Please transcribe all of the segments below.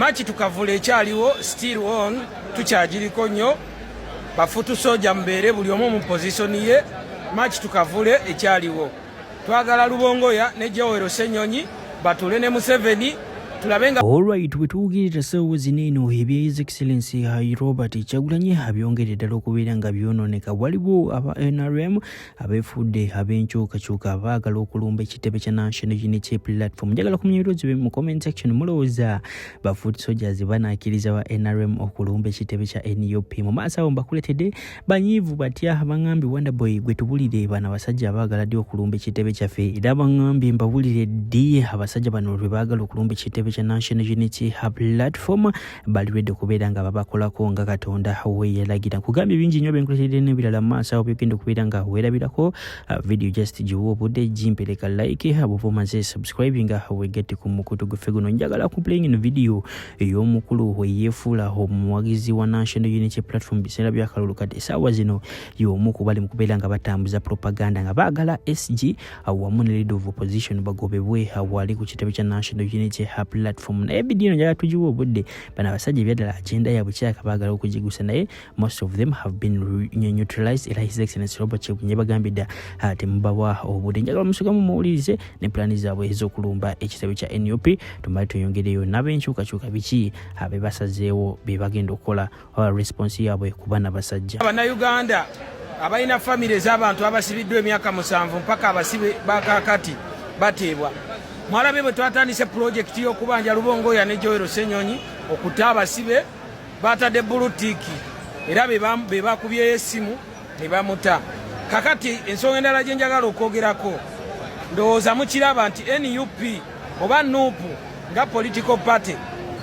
Machi tukavula ekyaliwo still on tukyagiriko nnyo bafutu soja mbere buli omu mu position ye. Machi tukavule ekyaliwo twagala Lubongoya ne Joel Ssenyonyi batule ne Museveni tulabenga. Alright, wetuugirira ssaawa zino ebya His Excellency Robert Kyagulanyi abyongere ddala okubeera nga byonooneka. Waliwo aba NRM abeefudde ab'enkyukakyuka abaagala okulumba ekitebe kya National Unity Platform. Njagala kumanya ebirowoozo mu comment section mulowooza bafuti soldiers banakkiriza ba NRM okulumba ekitebe kya NUP. Mu maaso awo mbakuletedde banyiivu batya bangambye Wonderboy gwe tubulire bano abasajja abaagala ddi okulumba ekitebe kyaffe, era bangambye mbabulire ddi abasajja bano lwe baagala okulumba ekitebe kya National Unity Platform bali ready okubeera nga babakolako nga Katonda we yalagira. Kugambye bingi nnyo benkuletedde n'ebirala mu maaso awo byogenda okubeera nga weerabirako. Video just giwa obudde gimpereka like abo maze subscribe nga wegette ku mukutu gwe guno. Njagala ku playing ino video ey'omukulu we yeefuula omuwagizi wa National Unity Platform biseera byakalulu kati essaawa zino y'omu ku bali mu kubeera nga batambuza propaganda nga baagala SG awamu ne leader of opposition bagobebwe awali ku kitebe kya National Unity Platform. Naye video eno njagala tugiwa obudde bano abasajja ebyaddala agenda yaabwe kyaka baagala okugigusa, naye most of them have been neutralized. Era His Excellency Robert Kyagulanyi bagambye dda temubawa obudde. Njagala musukamu muwulirize ne plani zaabwe ez'okulumba ekitebe kya NUP. Tumale tuyongereyo n'ab'enkyukakyuka biki abe basazeewo be bagenda okukola response yaabwe ku bana basajja. Bannayuganda abalina famire ez'abantu abasibiddwa emyaka 7 mpaka abasibe bakakati bateebwa. Mwalabe bwe twatandise project y'okubanja Lubongoya ne Joel Ssenyonyi okuta abasibe batadde bulutiki era be bakubye esimu ne bamuta. Kakati ensonga endala gye njagala okwogerako ndowooza mukiraba nti NUP oba NUP nga political party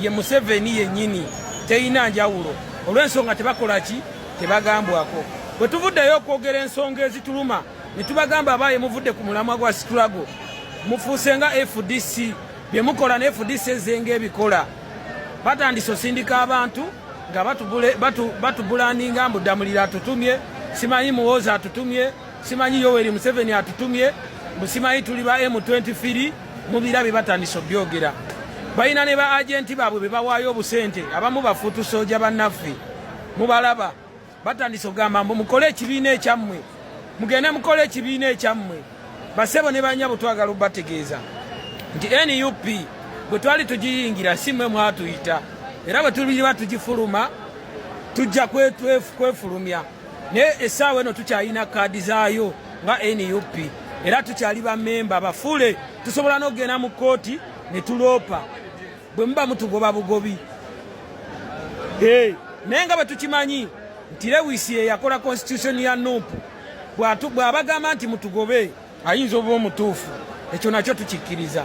ye Museveni yennyini teyina njawulo olw'ensonga tebakola ki tebagambwako. Bwe tuvuddeyo okwogera ensonga ezituluma ne tubagamba abaye muvudde ku mulamwa gwa struggle mufuuse nga FDC bye mukola ne FDC ezenga ebikola batandise osindika abantu nga batubulaninga mbudamulira atutumye, simanyi Muwooza atutumye, simanyi Yoweri Museveni atutumye, simanyi tuli ba M23 mubirabe batandise obyogera. Balina ne ba agenti baabwe be bawaayo obusente abamu bafuutu soja bannaffe mubalaba batandise ogamba mbu mukole ekibiina ekyammwe mugende mukole ekibiina ekyammwe. Basebo ne banyabo twagala obategeeza nti NUP bwe twali tugiyingira si mmwe mwatuyita, era bwe tuli batugifuluma tujja kwefulumya. Naye essaawa eno tukyalina kaadi zaayo nga NUP era tukyali bammemba bafule tusobola n'okugenda mu kkooti ne tuloopa bwe muba mutugoba bugobi. Naye nga bwe tukimanyi nti Lewis ye yakola constitution ya NUP bw'abagamba nti mutugobe ayinza oba omutuufu, ekyo nakyo tukikkiriza.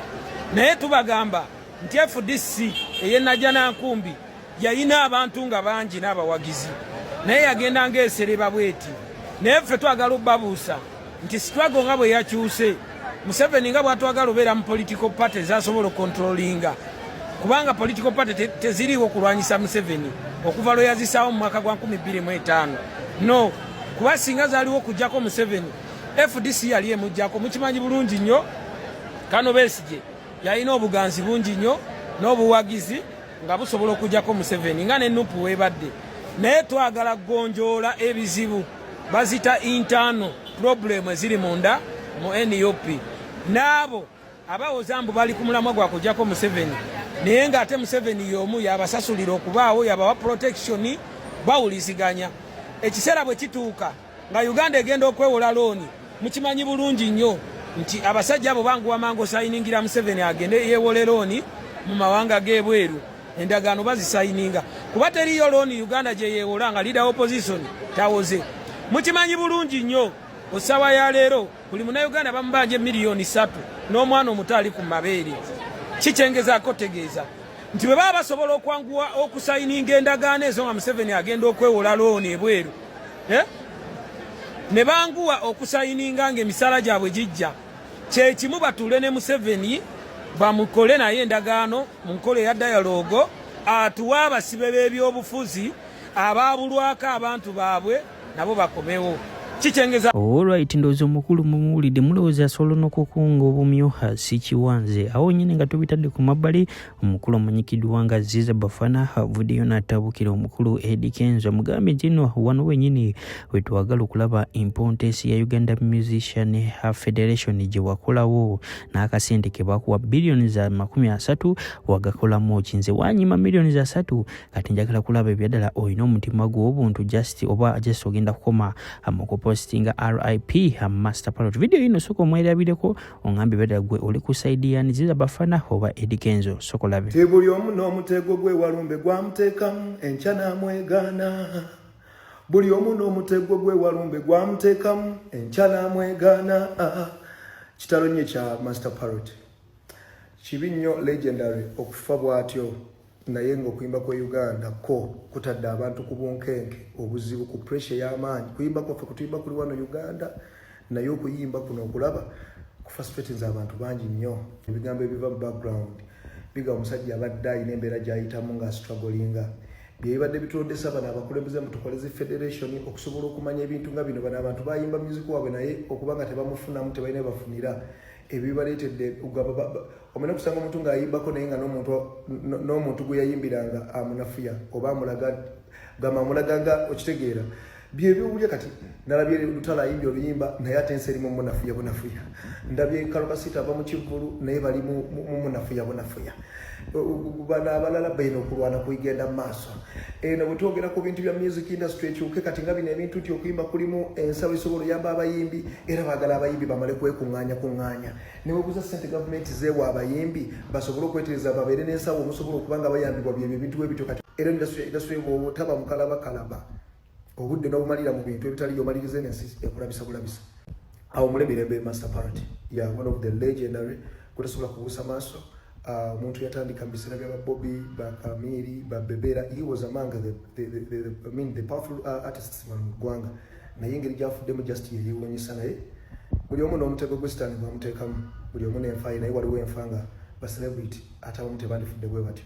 Naye tubagamba nti FDC ey'Ennajja Nkumbi yayina abantu nga bangi n'abawagizi naye yagenda ng'esereba bweti. Naye ffe twagala obbabuusa nti struggle nga bwe yakyuse Museveni nga bw'atwagala obeera mu political party z'asobola okontrolinga, kubanga political party teziriiwo kulwanyisa Museveni okuva lwe yazisaawo mu mwaka gwa 2005. No, kuba singa zaaliwo okuggyako Museveni FDC yali emujjako. Mukimanyi bulungi nnyo Kano Besigye yalina obuganzi bungi nnyo n'obuwagizi nga busobola okuggyako Museveni nga ne NUP weebadde. Naye twagala gonjoola ebizibu bazita internal problem eziri munda mu NUP. N'abo abawoza mbu bali ku mulamwa gwa kuggyako Museveni naye ng'ate Museveni y'omu yabasasulira okubaawo yabawa protection bawuliziganya. Ekiseera bwe kituuka nga Uganda egenda okwewola looni mukimanyi bulungi nnyo nti abasajja abo banguwa mangu sayiningira Museveni agende yeewole looni mu mawanga g'ebweru endagaano bazisayininga kuba teriyo looni Uganda gye yeewola nga leader opposition tawoze. Mukimanyi bulungi nnyo osawa ya leero buli Munnayuganda bamubanja miliyoni 3 n'omwana omuto ali ku mabeere. Kikyengezaako tegeeza nti bwe baba basobola okwanguwa okusayininga endagaano ezo nga Museveni agenda okwewola looni ebweru ne banguwa okusayininga ng'emisala gyabwe gijja, kye kimu batuule ne Museveni bamukole naye endagaano mu nkola eya dialogo atuwa abasibe b'ebyobufuzi abaabulwako abantu baabwe nabo bakomewo. kichengeza. Alright, ndozo mukulu mumulide mulowooza solo n'okukunga obumyu si kiwanze awo nyine nga tubitadde ku mabbali omukulu amanyikiddwa nga Ziza Bafana video n'atabukira omukulu Eddie Kenzo amugambye nti wano wenyini wetwagala okulaba importance ya Uganda Musician Federation gye wakolawo n'akasente ke bakuwa bilioni za 30 wagakolamu kinze wanyima milioni za 3 kati njagala kulaba ebyaddala olina omutima gw'obuntu just ogenda kukoma amukupostinga RIP Master Parrot video ino soko mwerabireko ongambe beda gwe oli kusaidia ni Ziza Bafana oba Eddie Kenzo soko labe tebuli omuno omutego gwe walumbe gwamutekamu enchana mwegana buli omuno omutego gwe walumbe gwamutekamu enchana mwegana kitalo nye cha Master Parrot kibinyo legendary okufa bwatyo naye ng'okuyimba kwa Uganda ko kutadde abantu ku bunkenke obuzibu ku pressure y'amaanyi kuyimba kwaffe kutuyimba kuli wano Uganda naye okuyimba kuno okulaba kufrustrating abantu bangi nnyo ebigambo ebiva mu background biga omusajja abadde ayina embeera gy'ayitamu nga strugglinga byebadde bitondesa bano abakulembeze mutukoleze federation okusobola okumanya ebintu nga bino bano abantu bayimba music waabwe naye okubanga tebamufunamu tebalina bafunira ebibaleetedde omena kusanga omuntu ng'ayimbako naye nga n'omuntu gwe yayimbiranga amunafuya oba amulaga nga okitegeera byebiwulya kati nalabye Lutalo ayimbye oluyimba naye ate ensi erimu munafuya ndabye Kalokasita ava mu Kivulu naye bali mu munafuya bano abalala balina okulwana kuyigenda mu maaso eno bwe twogera ku bintu bya music industry ekyuke kati nga bino ebintu nti okuyimba kulimu ensawo esobola oyamba abayimbi era baagala abayimbi bamale kwekuŋŋaanya ne webuuza ssente gavumenti zeewa abayimbi basobole okwetereza babeere n'ensawo omusobola okuba nga bayambibwa byebyo ebintu bwebityo kati era industry bw'otaba mukalabakalaba obudde n'obumalira mu bintu ebitali omaliriza ensi ekulabisa bulabisa awo muleberembe Master Parrot one of the legendary kutasobola kubuusa maaso muntu yatandika mbisera bya Bobby Bakamiri Babebera he was among the powerful artists mu Gwanga naye engeri gyafuddemu just yeewuunyisa naye buli omu n'omutego gw'esitaani gwamuteekamu buli omu n'enfaayi naye waliwo enfanga ba celebrity ate abamu tebandifudde bwe batyo.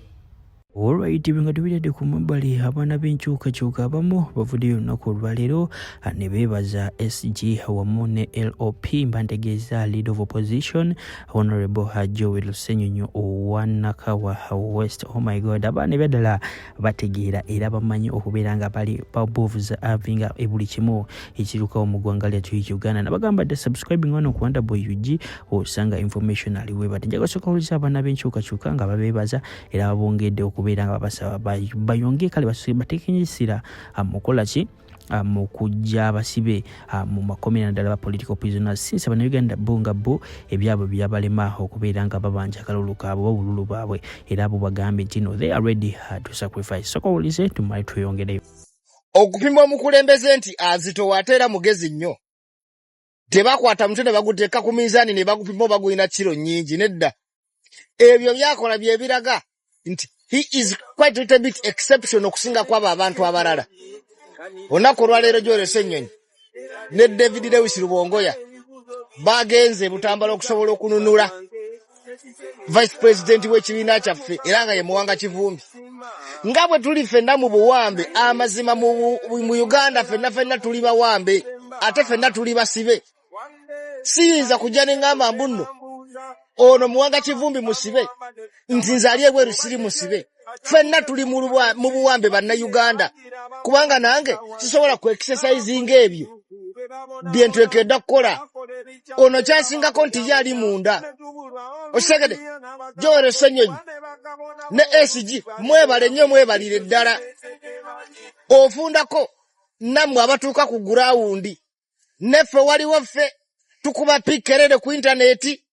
Alright, binga tubitadde ku mabbali abaana b'enkyukakyuka abamu bavuddeyo olunaku olwaleero ne beebaza SG wamu ne LOP mbantegeeza leader of opposition Honorable Joel Lusenyonyo Wanakawa West. Oh my God, abaana ebyaddala bategeera era bamanyi okubeera nga bali above avinga ebuli kimu ekirukawo mu ggwanga lyattu Uganda nabagamba dde subscribing wano ku Wonderboy UG osanga information aliwe bati njaga soka kuwuliriza abaana b'enkyukakyuka nga babeebaza era babongedde okubeera nga babasaba bayonge kale batekenyesera mukola ki mu kujja abasibe mu makomera naddala ba political prisoners since Uganda bunga bo ebyabo byabalema okubeera nga babanja akalulu kaabwe obululu baabwe era abo bagambe nti they are ready to sacrifice. Soko ulize tumali tuyongereyo okupima omukulembeze nti azito wateera mugezi nnyo tebakwata mutwe ne baguteeka ku minzaani ne bagupima bagulina kiro nnyingi nedda ebyo byakola bye biraga nti he is quite a little bit exception okusinga kwaba abantu abalala. Olunaku olwaleero Joel Lusenyonyo ne David Lewis Rubongoya bagenze Butambala okusobola okununula vice president w'ekibiina kyaffe era nga ye Muwanga Kivumbi nga bwe tuli ffenna mu buwambe amazima mu Uganda ffenna tuli bawambe ate ffenna tuli basibe siyinza kujja ne ngamba mbuno ono Muwanga Kivumbi musibe nti nze ali ebweru siri musibe ffenna tuli mu buwambe banna Uganda kubanga nange sisobola ku exercising ebyo bye ntwekedde kukola ono kyasingako nti yali munda osegede Joel Lusenyonyo ne SG mwebale nnyo mwebalire ddala ofundako nammwe abatuuka ku gurawundi neffe waliwo ffe tukuba pikerere ku intaneti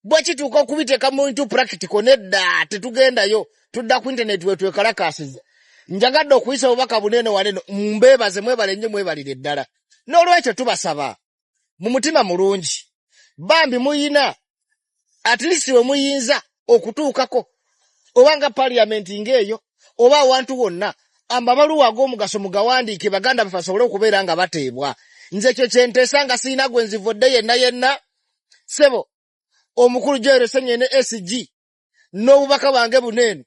bwe kituuka okubiteeka mu into practical nedda tetugendayo tudda ku internet wetwekalakasiza njagadde okuyisa obubaka bunene waneno mbeebaze mwebale nnyo mwebalire ddala n'olwekyo tubasaba mu mutima mulungi bambi muyina at least we muyinza okutuukako obanga parliament ng'eyo oba awantu wonna amabaluwa ag'omugaso mugawandiike baganda baffe basobole okubeera nga bateebwa nze ekyo kyenteesa nga siina gwe nzivodde yenna sebo omukulu Joel Lusenyonyo ne SG n'obubaka bwange bunene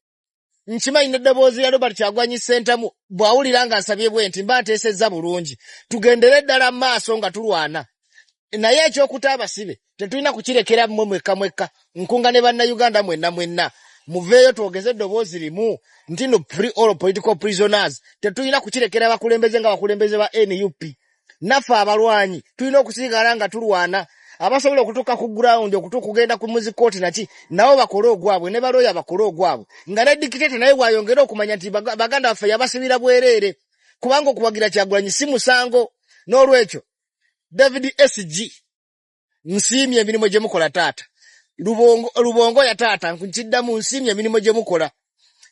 nchimanyi n'eddoboozi lya Robert Kyagulanyi Ssentamu bw'awulira nga nsabye bwenti mba nteesezza bulungi tugendere ddala mu maaso nga tulwana naye ekyokuta abasibe tetulina kukirekera mmwe mwekka nkunga ne bannayuganda mwenna muveeyo twogeze eddoboozi limu nti no all political prisoners tetulina kukirekera bakulembeze nga bakulembeze ba NUP naffe abalwanyi tulina okusigala nga tulwana abasobola okutuuka ku ground kugenda ku music court naki nabo bakole ogwabwe ne baloya bakole ogwabwe nga ne dictator naye bwayongera okumanya nti baganda baffe yabasibira bwereere kubanga okuwagira Kyagulanyi si musango n'olwekyo David SG nsiimye emirimu gye mukola taata Lubongo ya taata nkiddamu nsiimye emirimu gye mukola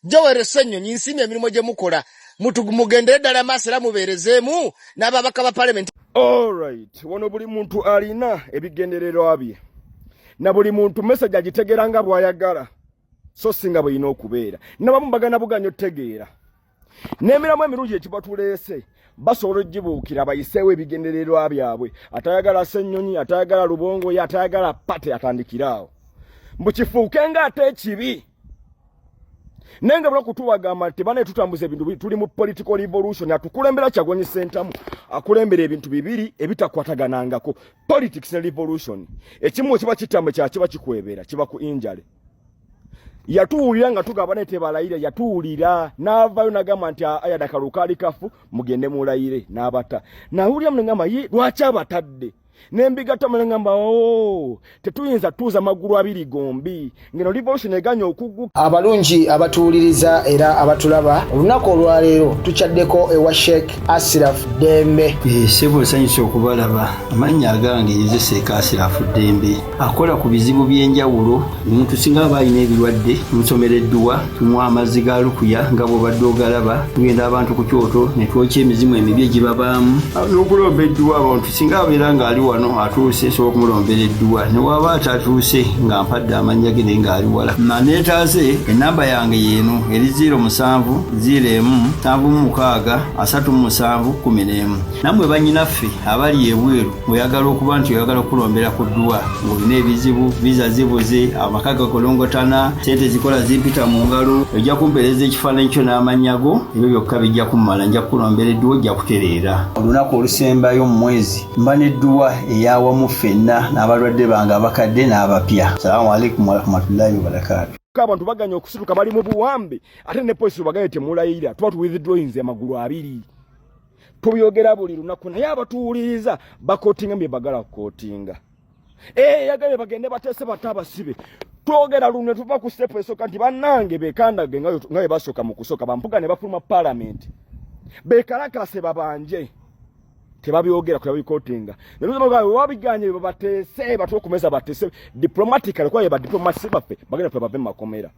Joel Ssenyonyi nsiimye emirimu gye mukola mugendere ddala maaso mubeerezeemu n'ababaka ba parliament. Alright, wano buli muntu alina ebigendererwa bye na buli muntu message agitegera nga bw'ayagala so singa bw'ina okubeera nabamu bagana buganya otegeera n'emiramu emirungi ekibatuleese basobola ogibuukira bayiseewo ebigendererwa byabwe atayagala Ssenyonyi atayagala Lubongo atayagala pate atandikiraawo mbukifuuke nga ate ekibi nenga bula kutubagamba nti bane tutambuza ebintu tuli mu political revolution atukulembera Kyagulanyi Ssentamu akulembera ebintu bibiri ebitakwataganangako politics ne revolution ekimu kiba kitambe kiba kikwebera kiba ku injale yatuwulira nga tugabane tebalayire yatuwulira n'avaayo n'agamba nti ayadakalukaali kafu mugende mulayire n'abata nawulira munengamba ye lwaki abatadde nembigatta munengamba tetuyinza tuuza magulu abiri gombi ngeno revolution eganya okugguka abalungi abatuwuliriza era abatulaba olunaku olwaleero tukyaddeko ewa Sheikh Ashraf Dembe sebo sanyusa okubalaba amannya agange yeze Sheikh Ashraf Dembe akola ku bizibu by'enjawulo omuntu singa balina ebirwadde musomereddwa tunywa amazzi ga lukuya nga bw'obadde ogalaba tugenda abantu ku kyoto ne twokya emizimu emibi egibabaamu n'okulombeddwa abantu singa abeera nga ali wano atuuse so okumulombereddwa ne waba atatuuse nga mpadde amannya ge nga ali wala naneetaase enamba yange yeeno eri 0707363711 nammwe bannyinaffe abali ebweru oyagala okuba nti oyagala okulombera ku ddwa ng'olina ebizibu viza zibuze amaka gakolongotana sente zikola zimpita mu ngalo ojja kumpeereza ekifaananyi kyo n'amannya ebyo byokka bijja kummala nja kukulombera edduwa ojja kutereera olunaku olusembayo mu mwezi mba n'edduwa eyawamu ffenna n'abalwadde bange abakadde n'abapya. Salaamu alaikum warahmatullahi wabarakatuh. Abantu baganya okusituka bali mu buwambe ate ne police baganya temulayira tuba withdrawing amagulu abiri tubiyogera buli lunaku naye abatuwuliriza bakotinga bye bagala kukotinga yagabe bagende batese batabasibe twogera lunne tuva ku step esooka nti bannange bekandage nga basoka mu kusoka bampuga ne bafuluma parliament bekalakase babanje tebabyogera ku bikotinga nero bawe wabiganye batese batokumeza batese diplomatically kwa ba diplomacy bafe bagenda pe bave makomera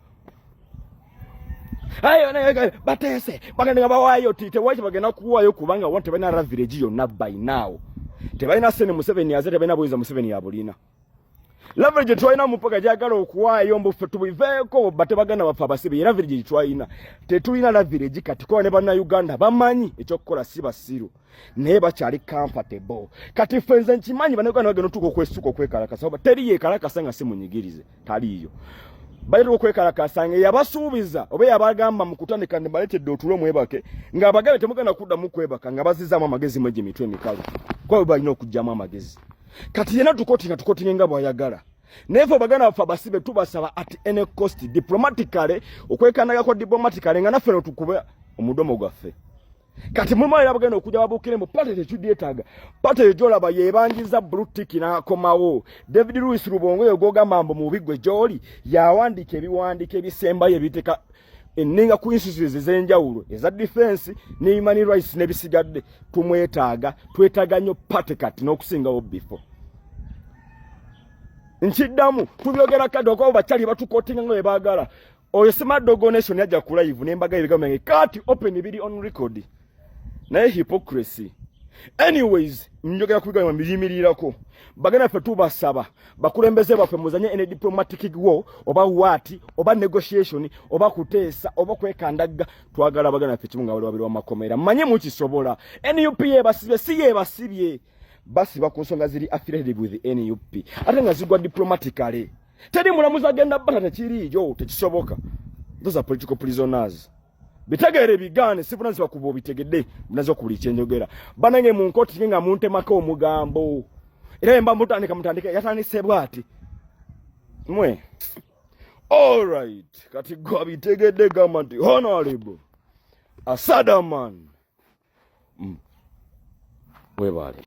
ayo na batese bagenda bawayo tite waje bagenda kuwayo kubanga wonte bana ra village yo na by now tebalina sene Museveni azete bana boiza Museveni yabulina leverage twaina mupoka jagala okuwayo mbufe tubiveko bate bagana bafa basibe era village twaina tetulina la village kati ko ne bana Uganda bamanyi ekyokola sibasiru naye bakyali comfortable kati fenze nkimanyi banagana bagano tuko kwesuko kwekalaka sababu teri yekalaka nga simunyigirize taliyo bayiro kwekalaka sange yabasuubiza obe yabagamba mukutandika ne baletedde otulo mwebake nga abagabe temugana kudda mu kwebaka nga bazizamu amagezi mweje mitwe mikalu kwa balina okujjamu amagezi kati yena tukotinga nga bwayagala nefo bagana bafa basibe tubasaba at any cost diplomatically okwekanaga kwa diplomatically nga naffe tukube omudomo gwaffe kati mumala bagenda okujja babukire mu pate tekyudyetaga pate ejola bayebangiza blue tick na komawo David Louis Lubongo yogoga mambo mu bigwe joli yawandika ebiwandika ebisemba yebiteka eninga ku institutions zenjawulo eza defense ne human rights ne bisigadde tumwetaaga twetaaga nnyo pate kati n'okusingawo before nchiddamu tubyogera kadoko bachali batukotinga ngo ebagala oyo smart donation yajja ku live nembaga ibigamenge kati open bidi on record na hypocrisy anyways njogera kubigamba mbiyimirirako bagana fe tubasaba bakulembeze bafe muzanye ene diplomatic war oba wati oba negotiation oba kuteesa oba kwekandaga twagala bagana fe kimunga wali wabiri wa makomera manye mu kisobola NUP basibye siye basibye basi bakusonga ziri affiliated with NUP ate nga zigwa diplomatically tedi mulamuza agenda batata kiri yo tekisoboka those are political prisoners. Bitegere bigane sifuna nziba kubo bitegedde mnazo kulichenjogera banange mu nkoti nga munte mako omugambo era emba mutandika yatandise bwati mwe all right kati gwa bitegedde gamba nti honorable Asada man webale